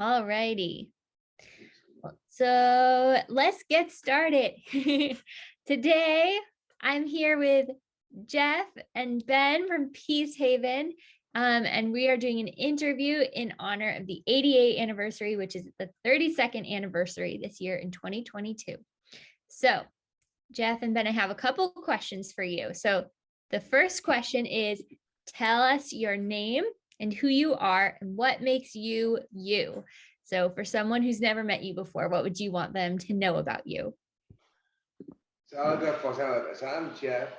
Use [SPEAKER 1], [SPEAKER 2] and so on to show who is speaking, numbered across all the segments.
[SPEAKER 1] All righty. So let's get started. Today, I'm here with Jeff and Ben from Peacehaven, and we are doing an interview in honor of the 88th anniversary, which is the 32nd anniversary this year in 2022. So, Jeff and Ben, I have a couple of questions for you. So the first question is, tell us your name and who you are and what makes you you. So for someone who's never met you before, what would you want them to know about you?
[SPEAKER 2] So I'll go first. So I'm Jeff.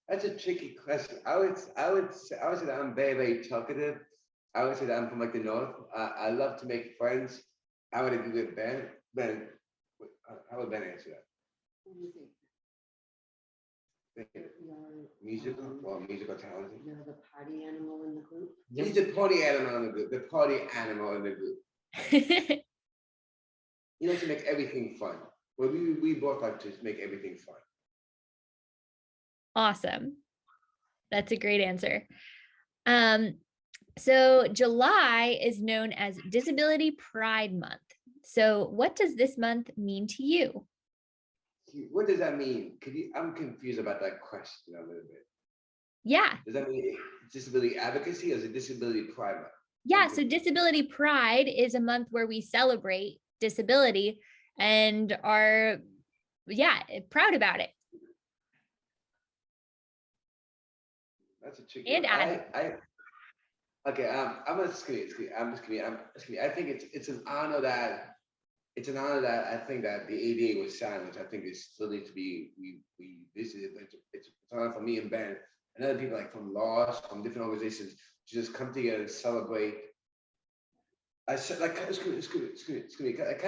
[SPEAKER 2] That's a tricky question. I would say that I'm very, very talkative. I would say that I'm from like the north. I love to make friends. I would agree with Ben. Ben, how would Ben answer that?
[SPEAKER 3] What do you think?
[SPEAKER 2] Musical talent.
[SPEAKER 3] You're the party animal in the group.
[SPEAKER 2] He's the party animal in the group. The party animal in the group. He likes to make everything fun. Well, we both like to make everything fun.
[SPEAKER 1] Awesome. That's a great answer. So July is known as Disability Pride Month. So what does this month mean to you?
[SPEAKER 2] What does that mean? I'm confused about that question a little bit.
[SPEAKER 1] Yeah.
[SPEAKER 2] Does that mean disability advocacy or is it disability pride month?
[SPEAKER 1] Yeah, so Disability Pride is a month where we celebrate disability and are, proud about it.
[SPEAKER 2] That's a tricky
[SPEAKER 1] And
[SPEAKER 2] I'm just kidding. I think it's an honor that I think that the ADA was signed, which I think is still needs to be revisited. It's an honor for me and Ben and other people like from laws, from different organizations to just come together and celebrate. I said like it's kind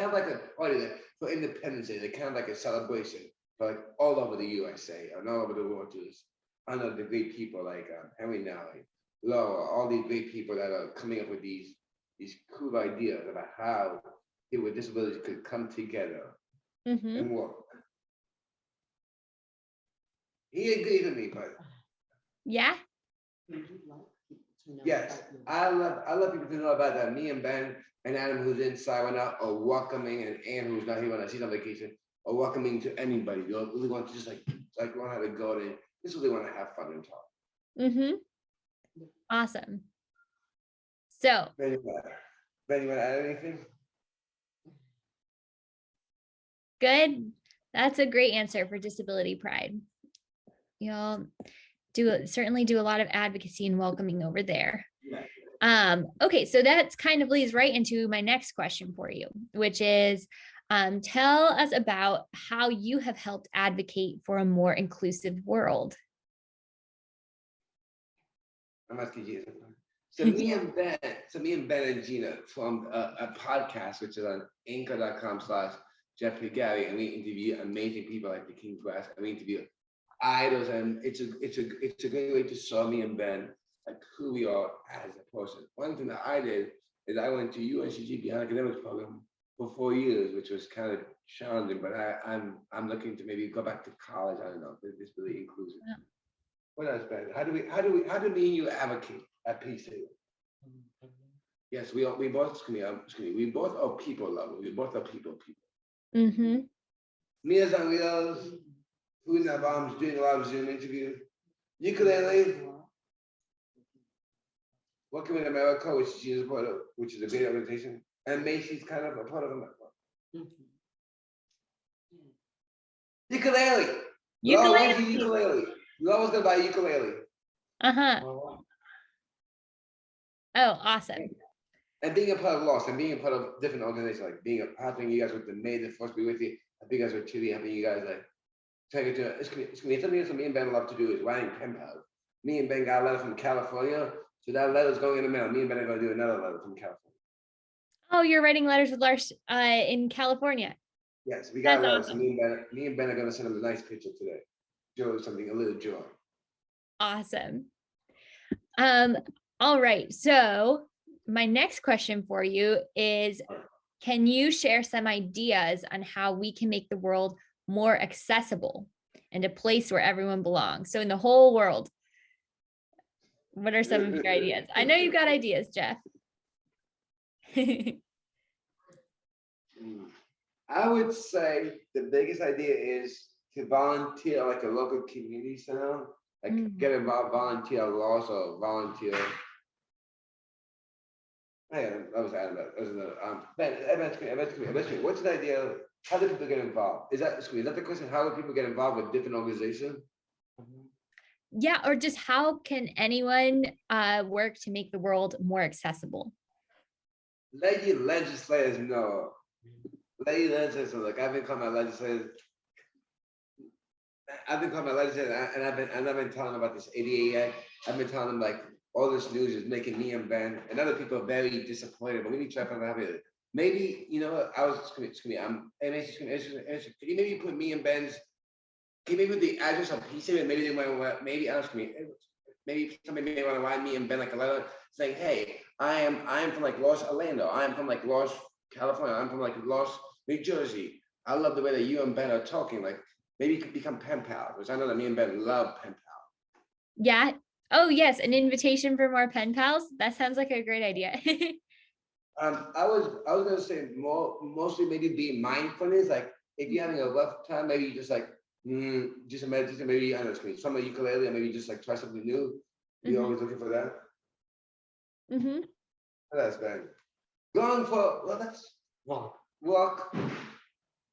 [SPEAKER 2] of like a party that for Independence Day, they're kind of like a celebration for like all over the USA and all over the world to just honor the great people like Henry Nally, Laura, all these great people that are coming up with these cool ideas about how people with disabilities could come together and work. He agreed with me, but
[SPEAKER 1] yeah.
[SPEAKER 2] Yes, I love people to know about that. Me and Ben and Adam, who's inside right now, are welcoming, and Anne, who's not here when she's on vacation, are welcoming to anybody. You really want to just like learn how to go and just really want to have fun and talk.
[SPEAKER 1] Awesome. So
[SPEAKER 2] Ben, you want to add anything?
[SPEAKER 1] Good. That's a great answer for Disability Pride. You'll certainly do a lot of advocacy and welcoming over there. Okay, so that's kind of leads right into my next question for you, which is tell us about how you have helped advocate for a more inclusive world.
[SPEAKER 2] I'm asking you. So me and Ben and Gina formed a podcast, which is on anchor.com/Jeff Gary, and we interview amazing people like the King's Grass, and we interview idols, and it's a great way to show me and Ben like who we are as a person. One thing that I did is I went to UNCG Beyond Academics program for 4 years, which was kind of challenging, but I'm looking to maybe go back to college. I don't know, but it's really inclusive. Yeah. What else, Ben? How do me and you advocate at Peacehaven? Yes, we both are people lovers. We both are people. Mia's on wheels. Who's in that bomb's doing a lot of Zoom interviews. Ukulele. Working with America, which she's a part of, which is a great organization. And Macie's kind of a part of America. Ukulele. Ukulele. You're always gonna buy a ukulele.
[SPEAKER 1] Oh, awesome.
[SPEAKER 2] And being a part of Lost and being a part of different organizations, like helping you guys with the May the First Be With You. I think you guys were Chile, helping you guys like take it to it's gonna be something that me and Ben love to do is writing pen pals. Me and Ben got a letter from California, so that letter's going in the mail. Me and Ben are gonna do another letter from California.
[SPEAKER 1] Oh, you're writing letters with Lars in California.
[SPEAKER 2] Yes, we got letters. Awesome. So me and Ben are gonna send him a nice picture today. Joe, a little joy.
[SPEAKER 1] Awesome. All right. So my next question for you is, can you share some ideas on how we can make the world more accessible and a place where everyone belongs? So in the whole world, what are some of your ideas? I know you've got ideas, Jeff.
[SPEAKER 2] I would say the biggest idea is to volunteer like a local community center, like
[SPEAKER 1] Mm.
[SPEAKER 2] get involved, volunteer laws or volunteer. I was adding that. That was another. Ben, what's the idea? How do people get involved? Is that the question? How do people get involved with different organizations?
[SPEAKER 1] Yeah, or just how can anyone work to make the world more accessible?
[SPEAKER 2] Let your legislators know. Let your legislators know. Like I've been calling my legislators. And I've been telling them about this ADA Act. I've been telling them like all this news is making me and Ben and other people very disappointed. But we need to try to find out. Maybe you know what? I was just gonna. Could you maybe put me and Ben's? Can you maybe put the address of Peacehaven? Maybe they might. Maybe I was me. Maybe somebody may want to write me and Ben like a letter saying, "Hey, I am from like Los Orlando. I am from like Los California. I'm from like Los New Jersey. I love the way that you and Ben are talking. Like maybe you could become pen pals, which I know that me and Ben love pen pals."
[SPEAKER 1] Yeah. Oh, yes, an invitation for more pen pals. That sounds like a great idea.
[SPEAKER 2] I was gonna say mostly maybe be mindfulness. Like if you're having a rough time, maybe you just like just a meditation. Maybe I don't know, some ukulele, or maybe just like try something new. You're always looking for that.
[SPEAKER 1] Mm-hmm.
[SPEAKER 2] That's bad. Going for that's walk.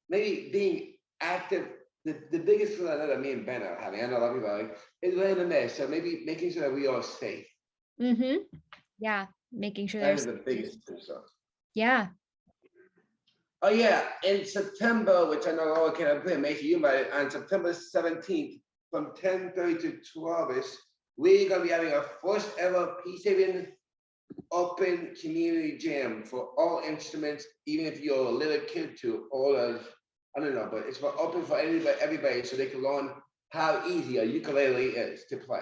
[SPEAKER 2] Maybe being active. The biggest thing I know that me and Ben are having, I know a lot of people are like, is right in there. So maybe making sure that we are safe.
[SPEAKER 1] Mm-hmm. Yeah, making sure
[SPEAKER 2] That
[SPEAKER 1] there's
[SPEAKER 2] is the biggest thing. So.
[SPEAKER 1] yeah.
[SPEAKER 2] Oh yeah, in September, which I know all can play, Macie, you might on September 17th from 10:30 to 12ish, we're gonna be having our first ever Peacehaven open community jam for all instruments, even if you're a little kid to all of, I don't know, but it's for open for everybody so they can learn how easy a ukulele is to play.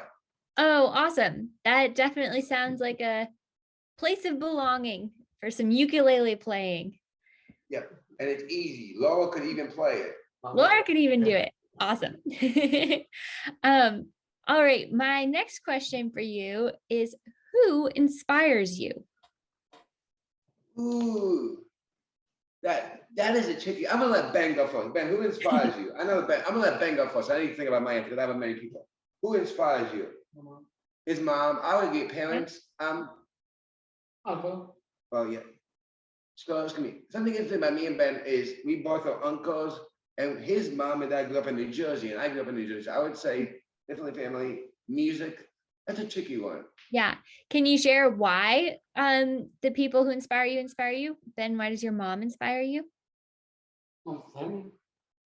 [SPEAKER 1] Oh, awesome. That definitely sounds like a place of belonging for some ukulele playing.
[SPEAKER 2] Yep, and it's easy. Laura could even play it.
[SPEAKER 1] Laura could even do it. Awesome. All right. My next question for you is, who inspires you?
[SPEAKER 2] Ooh, that is a tricky. I'm gonna let Ben go first. Ben, who inspires you? I know Ben. I'm gonna let Ben go first. I need to think about my answer because I have many people. Who inspires you? His mom. I would get parents.
[SPEAKER 3] Uncle.
[SPEAKER 2] Well, yeah. So it's gonna be something interesting about me and Ben is we both are uncles, and his mom and dad grew up in New Jersey, and I grew up in New Jersey. I would say definitely family, music. That's a tricky one.
[SPEAKER 1] Yeah. Can you share why the people who inspire you? Ben, why does your mom inspire you?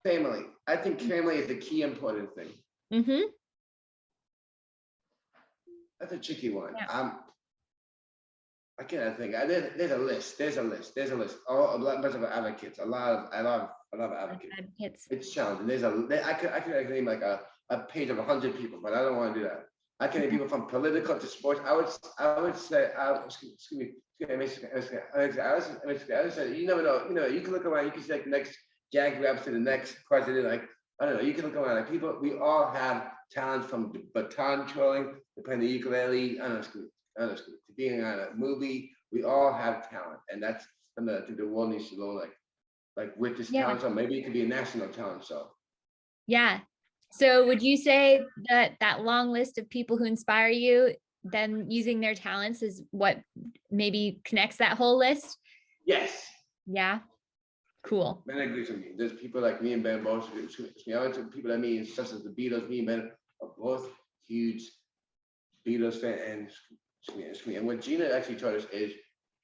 [SPEAKER 2] Family. I think family is the key important thing.
[SPEAKER 1] Mm-hmm.
[SPEAKER 2] That's a tricky one.
[SPEAKER 1] Yeah.
[SPEAKER 2] I cannot think. There's a list. There's a list. All a bunch of advocates. A lot of advocates. It's challenging. I could name like a page of 100 people, but I don't want to do that. I can name people from political to sports. I would say excuse me. I would say you never know. You can look around. You can see like the next Jack Rabbit to the next president. Like I don't know. You can look around. Like people. We all have talents from baton twirling to playing the ukulele. I don't know. To being on a movie, we all have talent, and that's something I think the world needs to know. Like with this talent show, maybe it could be a national talent show.
[SPEAKER 1] Yeah. So would you say that long list of people who inspire you, them using their talents is what maybe connects that whole list?
[SPEAKER 2] Yes.
[SPEAKER 1] Yeah. Cool.
[SPEAKER 2] Ben agrees with me. There's people like me and Ben both. People that me, such as the Beatles. Me and Ben are both huge Beatles fans. And what Gina actually taught us is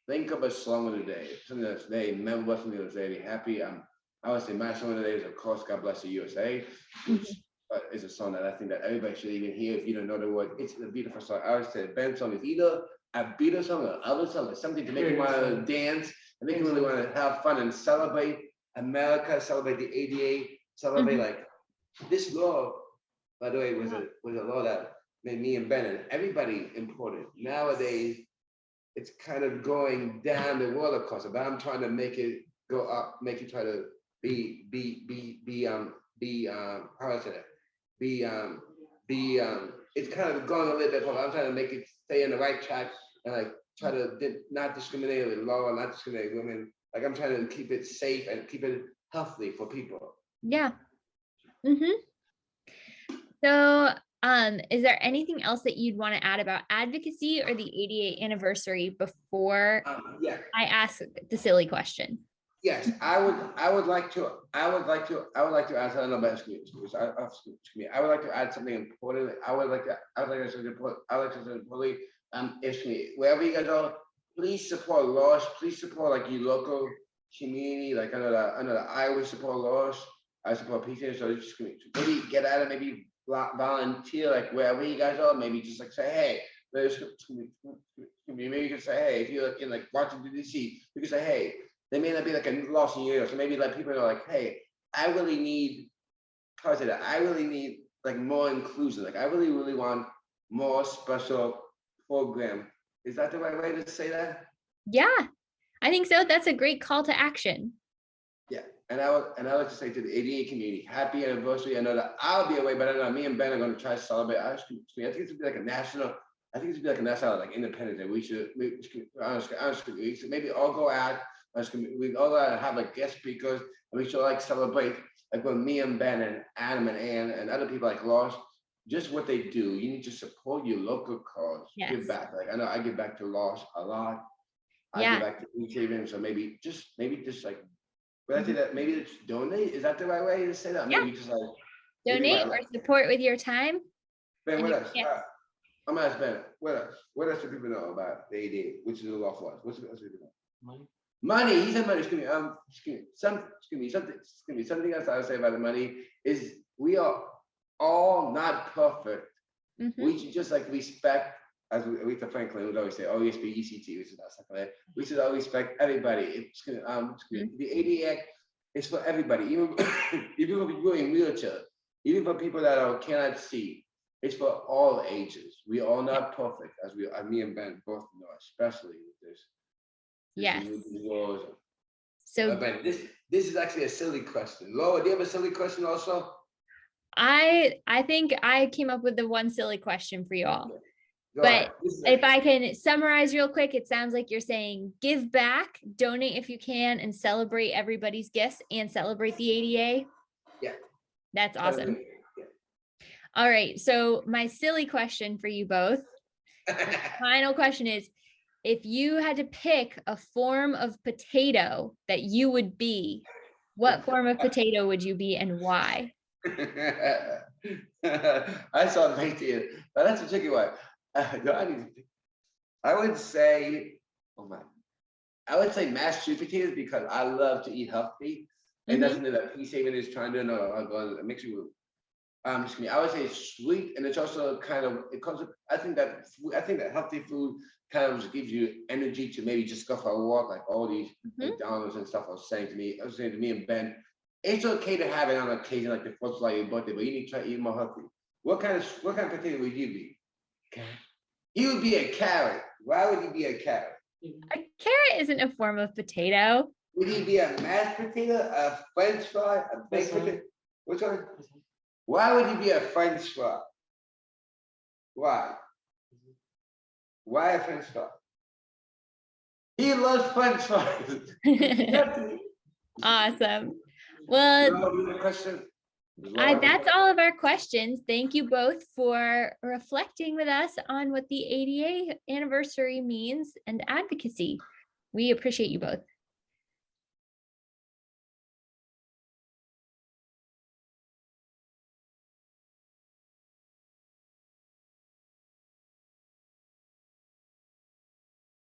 [SPEAKER 2] think of a song of the day, something that's very memorable, something that's very happy. I would say my song of the day is, of course, God Bless the USA, which is a song that I think that everybody should even hear if you don't know the word. It's a beautiful song. I would say Ben's song is either a Beatles song or other song, or something to make you want to dance and make you really want to have fun and celebrate America, celebrate the ADA, celebrate like this law, by the way, was a law that made me and Ben and everybody important. Nowadays, it's kind of going down the roller coaster, but I'm trying to make it go up, make it try to be how I say that? It's kind of going a little bit forward. I'm trying to make it stay on the right track and like try to not discriminate with law and not discriminate women. Like I'm trying to keep it safe and keep it healthy for people.
[SPEAKER 1] Yeah. So, is there anything else that you'd want to add about advocacy or the ADA anniversary before
[SPEAKER 2] Yeah.
[SPEAKER 1] I ask the silly question?
[SPEAKER 2] Yes, I would like to add something about excuse me. I would like to add something important. I would like to say importantly, excuse me, wherever you guys are, please support laws. Please support like your local community. Like I know that I always support laws. I support Peacehaven, so just maybe get at it, maybe volunteer like wherever you guys are. Maybe just like say, hey, maybe you can say, hey, if you're in like Washington DC, you can say, hey. They may not be like a loss in years, so maybe let people know like, hey, I really need like more inclusion. Like I really want more special program. Is that the right way to say that?
[SPEAKER 1] Yeah, I think so. That's a great call to action.
[SPEAKER 2] Yeah, and I would just say to the ADA community, happy anniversary. I know that I'll be away, but I know me and Ben are going to try to celebrate. I think it's gonna be like a national. I think it's gonna be like a national like Independence Day. We should maybe all go out. We all have like guest speakers, and we should like celebrate like when me and Ben and Adam and Ann and other people like Lost, just what they do. You need to support your local cause.
[SPEAKER 1] Yes.
[SPEAKER 2] Give back. Like I know I give back to Lost a lot. I
[SPEAKER 1] Yeah.
[SPEAKER 2] give back to Peacehaven, so maybe just like. But I think that maybe it's donate. Is that the right way to say that?
[SPEAKER 1] Yeah.
[SPEAKER 2] Maybe just like
[SPEAKER 1] Donate or support with your time.
[SPEAKER 2] Ben, what else?
[SPEAKER 1] Yes.
[SPEAKER 2] I'm gonna ask Ben. What else? What else do people know about the ADA? Which is the law for us? What's the else do people know? Money. He said money. Excuse me. Something else I would say about the money is we are all not perfect. We should just like respect, as Aretha Franklin would always say, always be ECT, which is not something like that. We should always respect everybody. The ADA is for everybody, even for people in wheelchair, even for people that cannot see. It's for all ages. We are not perfect, as me and Ben both know, especially with this.
[SPEAKER 1] Yes.
[SPEAKER 2] So Ben, this is actually a silly question. Laura, do you have a silly question also?
[SPEAKER 1] I think I came up with the one silly question for you all. But if I can summarize real quick, it sounds like you're saying give back, donate if you can, and celebrate everybody's gifts and celebrate the ADA.
[SPEAKER 2] Yeah.
[SPEAKER 1] That's awesome. Yeah. All right. So my silly question for you both, the final question is, if you had to pick a form of potato that you would be, what form of potato would you be and why?
[SPEAKER 2] I saw Macie, but that's a tricky one. I would say, I would say mashed sweet potatoes because I love to eat healthy. And that's something that Peacehaven is trying to know. I'll go and mix it with. I would say sweet, and it's also kind of it comes. I think that healthy food kind of gives you energy to maybe just go for a walk, like all these McDonald's and stuff. I was saying to me and Ben, it's okay to have it on occasion, like the 4th of July, your birthday, but you need to try to eat more healthy. What kind of potato would you be? Carrot. He would be a carrot. Why would he be a carrot?
[SPEAKER 1] A carrot isn't a form of potato.
[SPEAKER 2] Would he be a mashed potato, a French fry, a baked potato? Which one? Why would he be a French fry? Why? Why a French fry? He loves French fries.
[SPEAKER 1] Awesome. Well, that's all of our questions. Thank you both for reflecting with us on what the ADA anniversary means and advocacy. We appreciate you both.